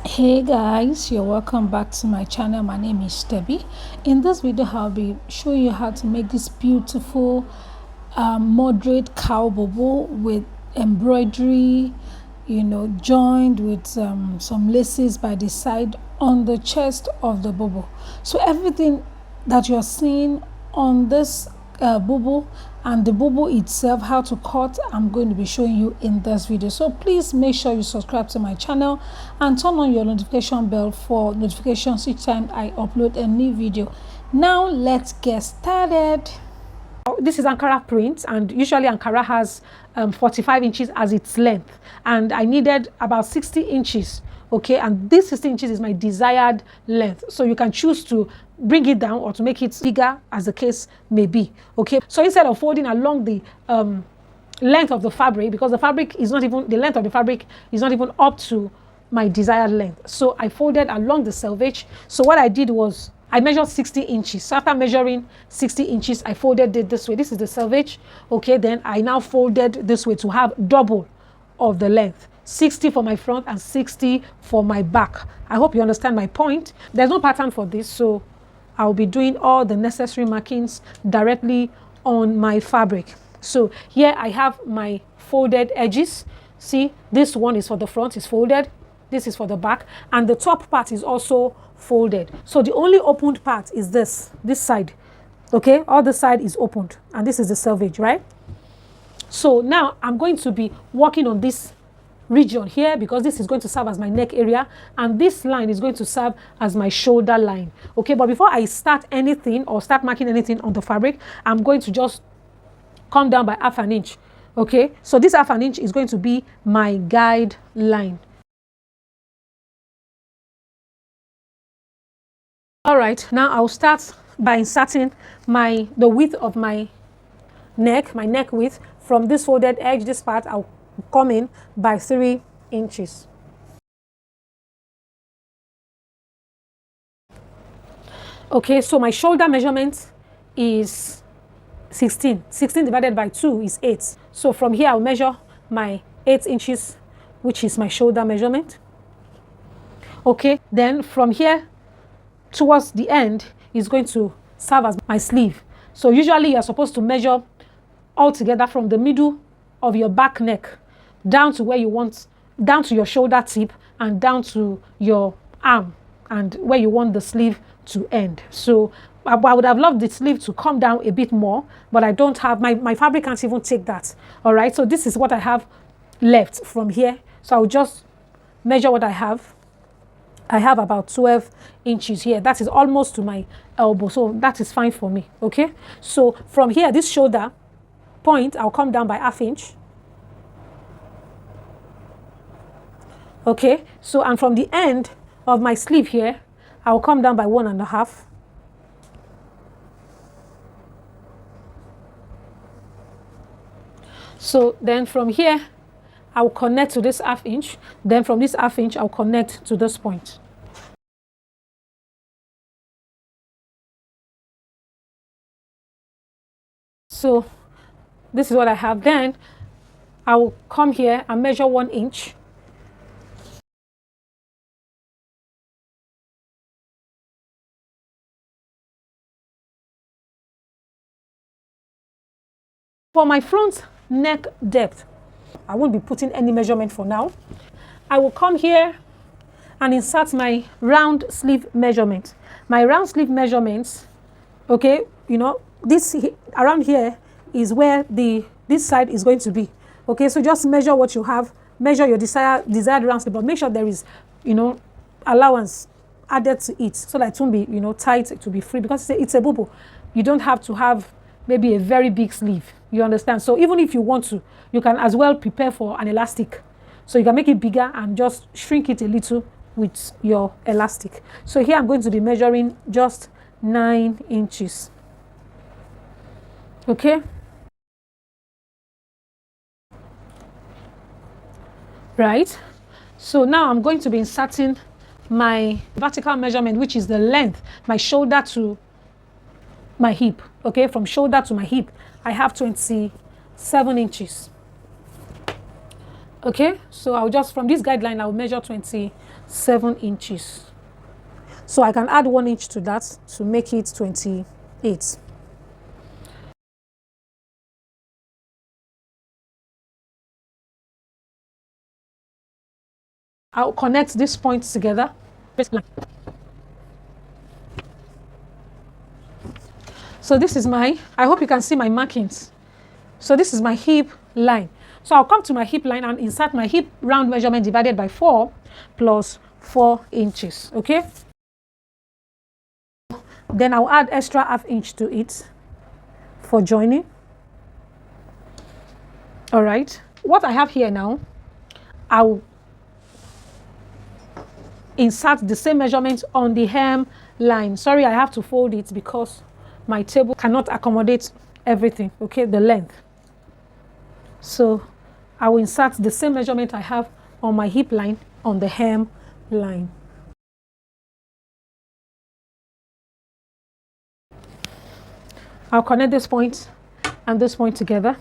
Hey guys, you're welcome back to my channel. My name is Debbie. In this video I'll be showing you how to make this beautiful moderate cowl bubu with embroidery, joined with some laces by the side on the chest of the bubu. So everything that you're seeing on this bubu and the bubu itself, how to cut, I'm going to be showing you in this video. So please make sure you subscribe to my channel and turn on your notification bell for notifications each time I upload a new video. Now let's get started. This is Ankara print, and usually Ankara has 45 inches as its length, and I needed about 60 inches. Okay, and this 60 inches is my desired length, so you can choose to bring it down or to make it bigger as the case may be. Okay, so instead of folding along the length of the fabric, because the fabric is not even, the length of the fabric is not even up to my desired length, so I folded along the selvage. So what I did was I measured 60 inches. So after measuring 60 inches, I folded it this way. This is the selvage. Okay, then I now folded this way to have double of the length. 60 for my front and 60 for my back. I hope you understand my point. There's no pattern for this, so I'll be doing all the necessary markings directly on my fabric. So here I have my folded edges. See, this one is for the front, is folded. This is for the back, and the top part is also folded. So the only opened part is this side. Okay, all the side is opened, and this is the selvage, right? So now I'm going to be working on this region here, because this is going to serve as my neck area, and this line is going to serve as my shoulder line. Okay, but before I start anything or start marking anything on the fabric, I'm going to just come down by half an inch. Okay, so this half an inch is going to be my guide line. All right, now I'll start by inserting the width of my neck width. From this folded edge, this part, I'll come in by 3 inches. Okay, so my shoulder measurement is 16. 16 divided by 2 is 8. So from here, I'll measure my 8 inches, which is my shoulder measurement. Okay, then from here towards the end is going to serve as my sleeve. So usually you're supposed to measure all together from the middle of your back neck down to where you want, down to your shoulder tip and down to your arm and where you want the sleeve to end. So I would have loved the sleeve to come down a bit more, but I don't have, my fabric can't even take that. All right, so this is what I have left from here. So I'll just measure what I have. I have about 12 inches here. That is almost to my elbow, so that is fine for me. Okay, so from here, this shoulder point, I'll come down by ½ inch. Okay, so and from the end of my sleeve here, I'll come down by 1½ . So then from here, I'll connect to this ½ inch. Then from this ½ inch, I'll connect to this point. So this is what I have. Then I will come here and measure 1 inch. For my front neck depth, I won't be putting any measurement for now. I will come here and insert my round sleeve measurement. My round sleeve measurements, okay, this around here is where this side is going to be. Okay, so just measure what you have, measure your desired round sleeve, but make sure there is, allowance added to it so that it won't be, tight, to be free, because it's a bubu. You don't have to have maybe a very big sleeve. You understand? So even if you want to, you can as well prepare for an elastic. So you can make it bigger and just shrink it a little with your elastic. So here I'm going to be measuring just 9 inches. Okay. Right. So now I'm going to be inserting my vertical measurement, which is the length, my shoulder to my hip. Okay, from shoulder to my hip, I have 27 inches. Okay, so I'll just, from this guideline, I'll measure 27 7 inches. So I can add 1 inch to that to make it 28. I'll connect these points together. So this is I hope you can see my markings. So this is my hip line. So I'll come to my hip line and insert my hip round measurement divided by 4 plus 4 inches, okay? Then I'll add extra ½ inch to it for joining. All right. What I have here now, I'll insert the same measurement on the hem line. Sorry, I have to fold it because my table cannot accommodate everything, okay, the length. So I will insert the same measurement I have on my hip line on the hem line. I'll connect this point and this point together.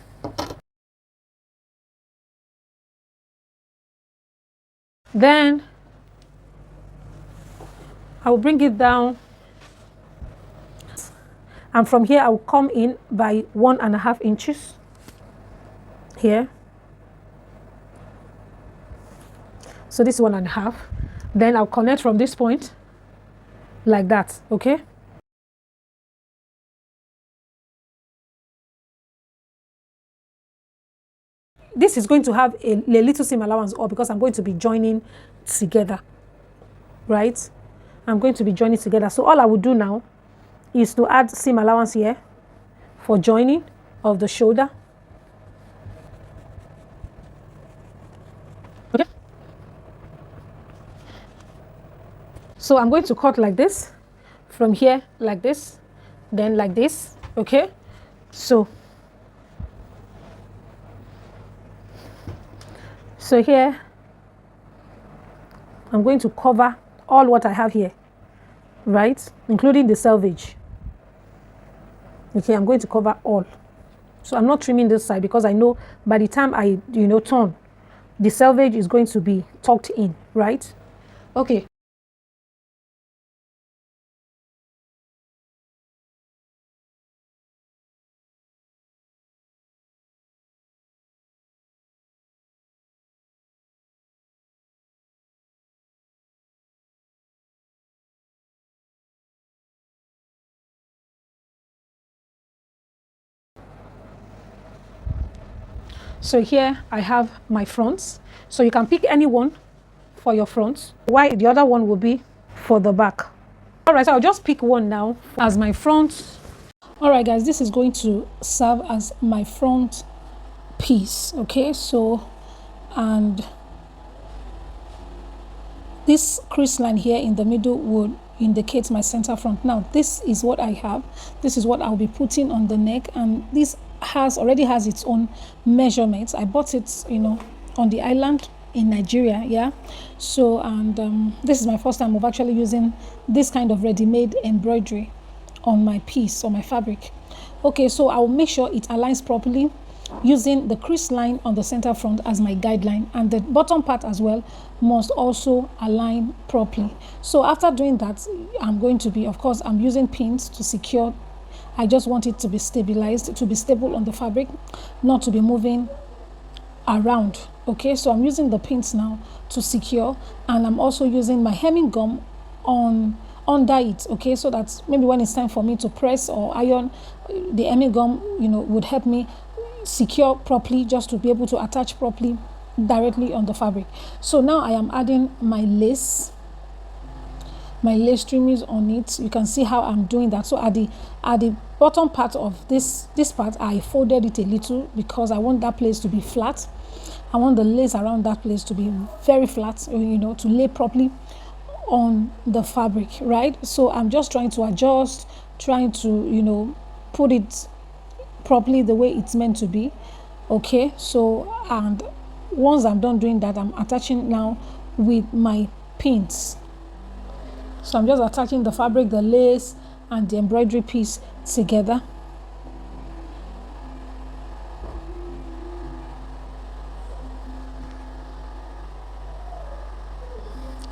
Then I will bring it down, and from here I will come in by 1½ inches here. So this is 1½. Then I'll connect from this point like that, okay? This is going to have a little seam allowance, or because I'm going to be joining together, right? I'm going to be joining together. So all I will do now is to add seam allowance here for joining of the shoulder. Okay. So I'm going to cut like this, from here like this, then like this, okay? So here, I'm going to cover all what I have here, right? Including the selvage. Okay, I'm going to cover all. So I'm not trimming this side because I know by the time I, turn, the selvage is going to be tucked in, right? Okay. So here I have my fronts. So you can pick any one for your front, while the other one will be for the back. All right, so I'll just pick one now as my front. All right, guys, this is going to serve as my front piece, okay? So, and this crease line here in the middle would indicate my center front. Now, this is what I have. This is what I'll be putting on the neck, and this already has its own measurements. I bought it, on the island in Nigeria, yeah. So, and this is my first time of actually using this kind of ready-made embroidery on my piece, on my fabric. Okay, so I will make sure it aligns properly using the crease line on the center front as my guideline, and the bottom part as well must also align properly. So after doing that, I'm going to be, of course, I'm using pins to secure. I just want it to be stabilized, to be stable on the fabric, not to be moving around. Okay, so I'm using the pins now to secure, and I'm also using my hemming gum under it, okay, so that maybe when it's time for me to press or iron, the hemming gum, would help me secure properly, just to be able to attach properly directly on the fabric. So now I am adding my lace trimmings on it. You can see how I'm doing that. So at the bottom part of this part, I folded it a little because I want that place to be flat. I want the lace around that place to be very flat, to lay properly on the fabric, right? So I'm just trying to adjust, trying to, put it properly the way it's meant to be. Okay, so, and once I'm done doing that, I'm attaching now with my pins. So I'm just attaching the fabric, the lace, and the embroidery piece together.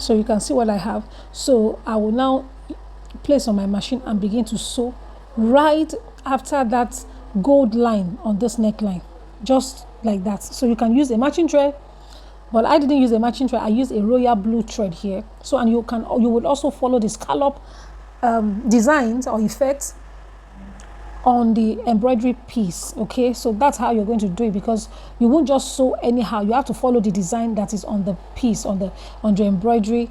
So you can see what I have. So I will now place on my machine and begin to sew right after that gold line on this neckline, just like that. So you can use a matching thread, but I didn't use a matching thread. I used a royal blue thread here. So, and you would also follow the scallop designs or effects on the embroidery piece. Okay, so that's how you're going to do it, because you won't just sew anyhow. You have to follow the design that is on the piece, on the embroidery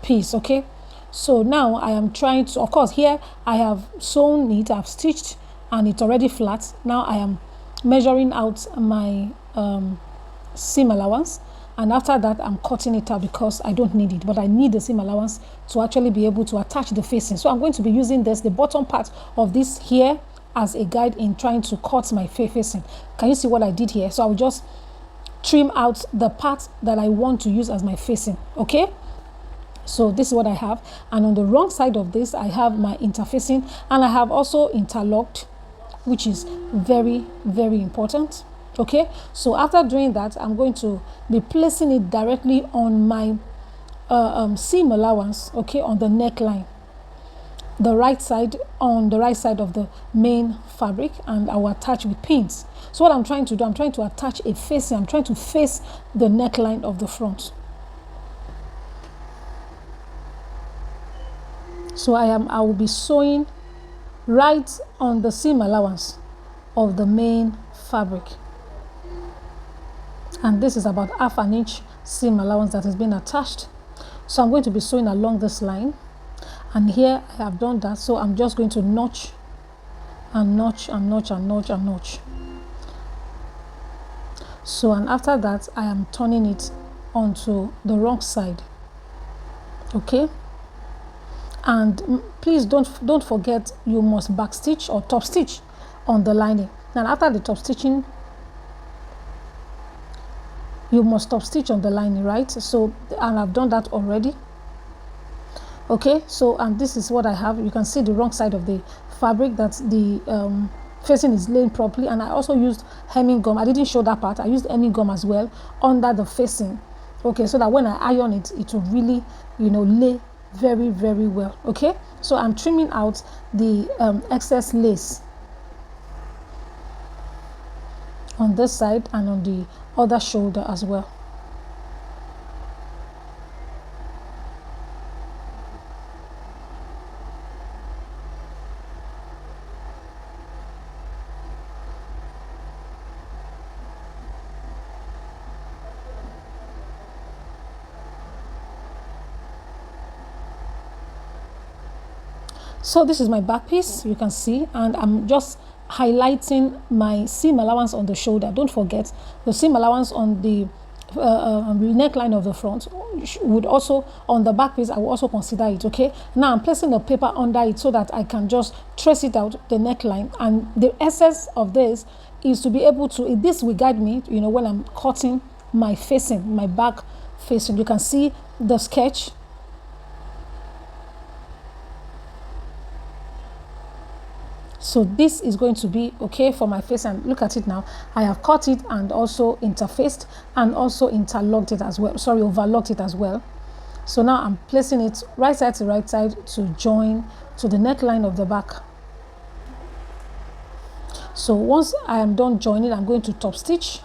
piece. Okay, so now I am trying to, of course, here I have sewn it, I've stitched, and it's already flat. Now I am measuring out my seam allowance, and after that I'm cutting it out because I don't need it, but I need the seam allowance to actually be able to attach the facing. So I'm going to be using the bottom part of this here as a guide in trying to cut my facing. Can you see what I did here? So I will just trim out the part that I want to use as my facing. Okay, so this is what I have, and on the wrong side of this I have my interfacing, and I have also interlocked, which is very, very important. Okay, so after doing that, I'm going to be placing it directly on my seam allowance, okay, on the neckline, the right side, on the right side of the main fabric, and I will attach with pins. So what I'm trying to do, I'm trying to attach a facing. I'm trying to face the neckline of the front. So I will be sewing right on the seam allowance of the main fabric, and this is about ½ an inch seam allowance that has been attached. So I'm going to be sewing along this line, and here I have done that. So I'm just going to notch and notch and notch and notch and notch. So, and after that I am turning it onto the wrong side. Okay, and please don't forget, you must back stitch or top stitch on the lining. And after the top stitching, you must top stitch on the lining, right? So, and I've done that already. Okay, so, and this is what I have. You can see the wrong side of the fabric, that the facing is laying properly. And I also used hemming gum. I didn't show that part. I used hemming gum as well under the facing. Okay, so that when I iron it, it will really, lay very, very well. Okay, so I'm trimming out the excess lace on this side and on the other shoulder as well. So this is my back piece, you can see, and I'm just highlighting my seam allowance on the shoulder. Don't forget, the seam allowance on the neckline of the front would also, on the back piece, I will also consider it. Okay, now I'm placing the paper under it so that I can just trace it out, the neckline, and the essence of this is to be able to, this will guide me, when I'm cutting my facing, my back facing. You can see the sketch. So this is going to be okay for my face, and look at it now. I have cut it and also interfaced and also interlocked it as well. Sorry, overlocked it as well. So now I'm placing it right side to right side to join to the neckline of the back. So once I am done joining, I'm going to top stitch.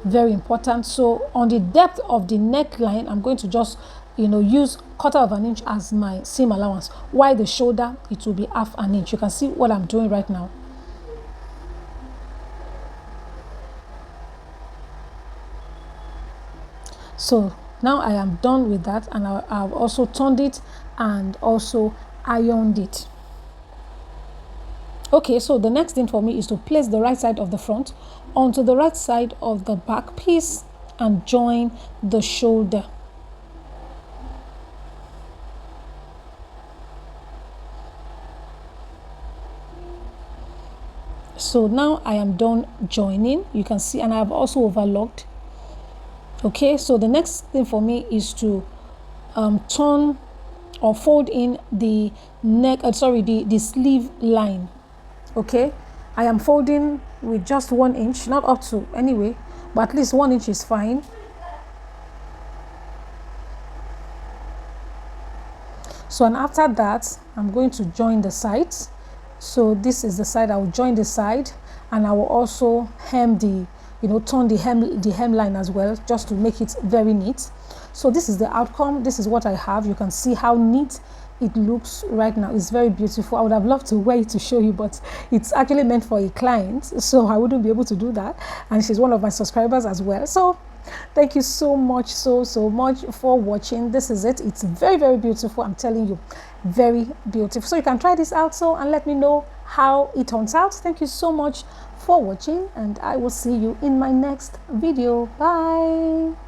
Very important. So on the depth of the neckline, I'm going to just use ½ an inch as my seam allowance, while the shoulder, it will be ½ an inch. You can see what I'm doing right now. So now I am done with that, and I've also turned it and also ironed it. Okay, so the next thing for me is to place the right side of the front onto the right side of the back piece and join the shoulder. So now I am done joining, you can see, and I have also overlocked. Okay, so the next thing for me is to turn or fold in the neck, the sleeve line. Okay, I am folding with just 1 inch, not up to anyway, but at least 1 inch is fine. So, and after that, I'm going to join the sides. So this is the side. I will join the side, and I will also hem the, turn the hemline as well, just to make it very neat. So this is the outcome. This is what I have. You can see how neat it looks right now. It's very beautiful. I would have loved to wear it to show you, but it's actually meant for a client, so I wouldn't be able to do that. And she's one of my subscribers as well. So thank you so much, so much for watching. This is it. It's very, very beautiful. I'm telling you, very beautiful. So you can try this out, and let me know how it turns out. Thank you so much for watching, and I will see you in my next video. Bye.